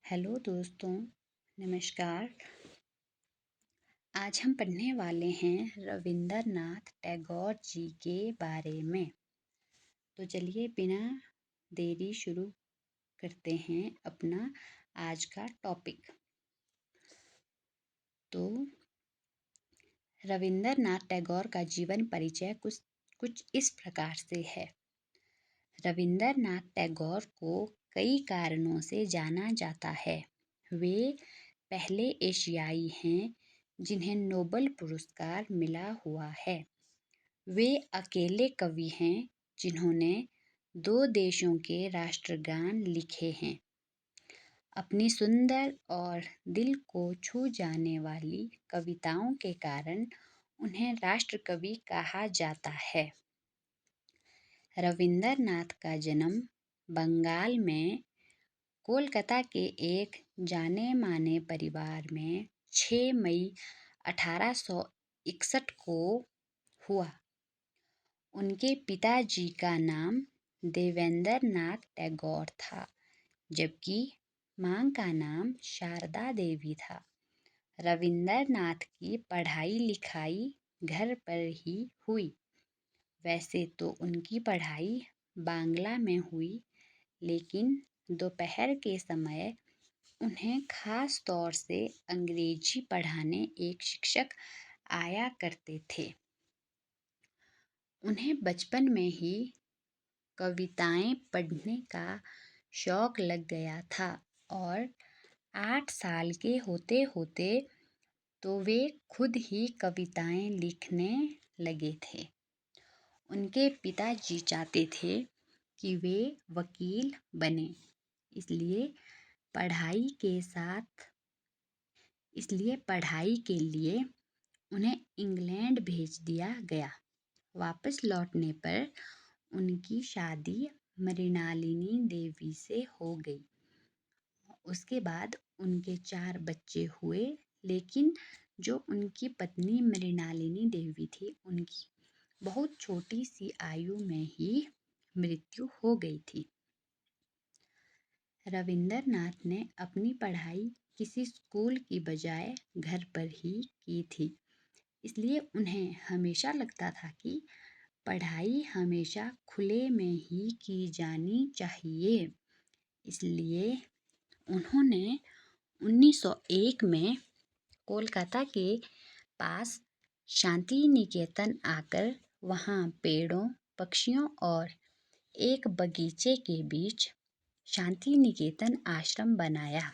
Hello दोस्तों, नमस्कार। आज हम पढ़ने वाले हैं रविंद्रनाथ टैगोर जी के बारे में। तो चलिए बिना देरी शुरू करते हैं अपना आज का टॉपिक। तो रविंद्रनाथ टैगोर का जीवन परिचय कुछ कुछ इस प्रकार से है। रविंद्रनाथ टैगोर को कई कारणों से जाना जाता है। वे पहले एशियाई हैं जिन्हें नोबेल पुरस्कार मिला हुआ है। वे अकेले कवि हैं जिन्होंने 2 देशों के राष्ट्रगान लिखे हैं। अपनी सुंदर और दिल को छू जाने वाली कविताओं के कारण उन्हें राष्ट्रकवि कहा जाता है। रविंद्रनाथ का जन्म बंगाल में कोलकाता के एक जाने माने परिवार में 6 मई 1861 को हुआ। उनके पिताजी का नाम देवेंद्रनाथ टैगोर था, जबकि मां का नाम शारदा देवी था। रविंद्रनाथ की पढ़ाई लिखाई घर पर ही हुई। वैसे तो उनकी पढ़ाई बांग्ला में हुई, लेकिन दोपहर के समय उन्हें खास तौर से अंग्रेजी पढ़ाने एक शिक्षक आया करते थे। उन्हें बचपन में ही कविताएं पढ़ने का शौक लग गया था और 8 साल के होते होते तो वे खुद ही कविताएं लिखने लगे थे। उनके पिताजी चाहते थे कि वे वकील बने, इसलिए पढ़ाई के लिए उन्हें इंग्लैंड भेज दिया गया। वापस लौटने पर उनकी शादी मृणालिनी देवी से हो गई। उसके बाद उनके 4 बच्चे हुए, लेकिन जो उनकी पत्नी मृणालिनी देवी थी, उनकी बहुत छोटी सी आयु में ही मृत्यु हो गई थी। रविंद्रनाथ ने अपनी पढ़ाई किसी स्कूल की बजाय घर पर ही की थी, इसलिए उन्हें हमेशा लगता था कि पढ़ाई हमेशा खुले में ही की जानी चाहिए। इसलिए उन्होंने 1901 में कोलकाता के पास शांति निकेतन आकर वहाँ पेड़ों, पक्षियों और एक बगीचे के बीच शांति निकेतन आश्रम बनाया।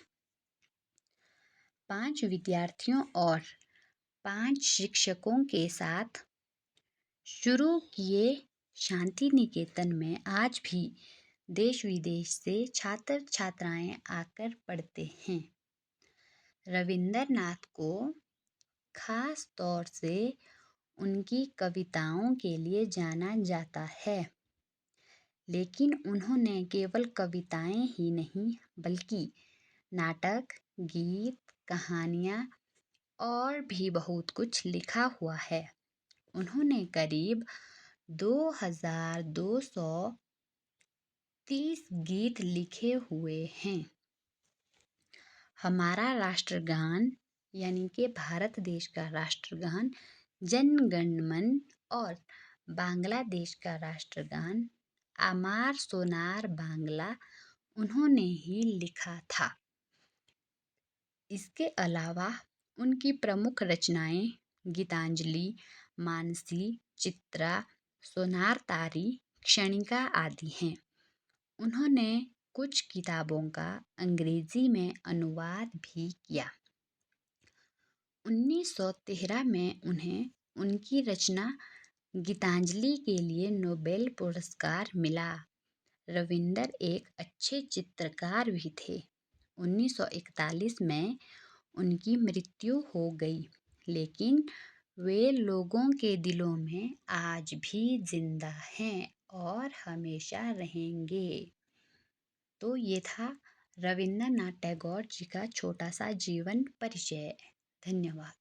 5 विद्यार्थियों और 5 शिक्षकों के साथ शुरू किए शांति निकेतन में आज भी देश विदेश से छात्र छात्राएं आकर पढ़ते हैं। रविंद्रनाथ को खास तौर से उनकी कविताओं के लिए जाना जाता है, लेकिन उन्होंने केवल कविताएं ही नहीं बल्कि नाटक, गीत, कहानियाँ और भी बहुत कुछ लिखा हुआ है। उन्होंने करीब 2230 गीत लिखे हुए हैं। हमारा राष्ट्रगान यानी कि भारत देश का राष्ट्रगान जन गण मन और बांग्लादेश का राष्ट्रगान आमार सोनार बांग्ला उन्होंने ही लिखा था। इसके अलावा उनकी प्रमुख रचनाएं गीतांजलि, मानसी, चित्रा, सोनार तारी, क्षणिका आदि हैं। उन्होंने कुछ किताबों का अंग्रेजी में अनुवाद भी किया। 1913 में उन्हें उनकी रचना गीतांजलि के लिए नोबेल पुरस्कार मिला। रविंद्र एक अच्छे चित्रकार भी थे। 1941 में उनकी मृत्यु हो गई, लेकिन वे लोगों के दिलों में आज भी जिंदा हैं और हमेशा रहेंगे। तो ये था रविंद्रनाथ टैगोर जी का छोटा सा जीवन परिचय। धन्यवाद।